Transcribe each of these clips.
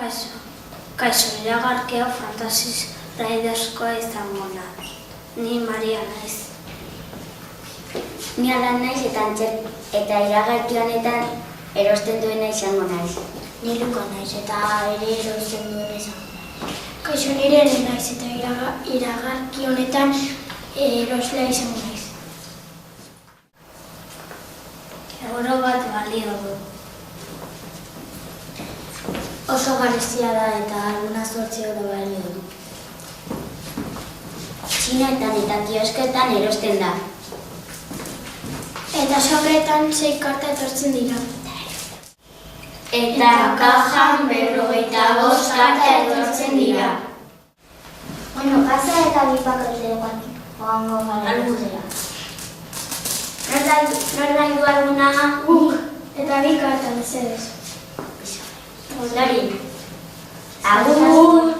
Kaixo, iragarkia Fantasy Riderskoa izango da. Ni Maria naiz. Ni Alan naiz eta iragarki honetan erosten duena izango naiz. Ni Luka naiz eta ere erosten duena izango naiz. Kaixo, nire ere naiz eta iragarki honetan eroslea izango naiz. Euro bat balio du. Oso garestia da eta alguna 8 euro balio du. Txinetan eta kiosketan erosten da. Eta sobretan 6 karta etortzen dira. Eta kajan 55 karta etortzen dira. Bueno, pasa eta bi paketekoan joango gara. Albuzera. Nor nahi du alguna? Eta bi karta mesedez. Ondari. Agur!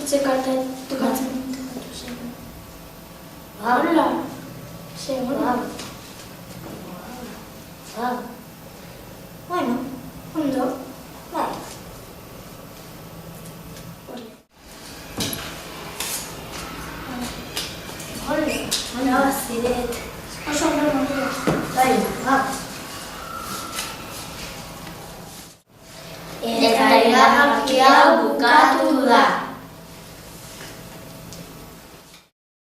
Ze karta tokatzen zen. Hola. Seguro. Bueno, ondo. Bai. Hola, ziret. Oso ondo dira. Bai, Eta iragarki hau bukatu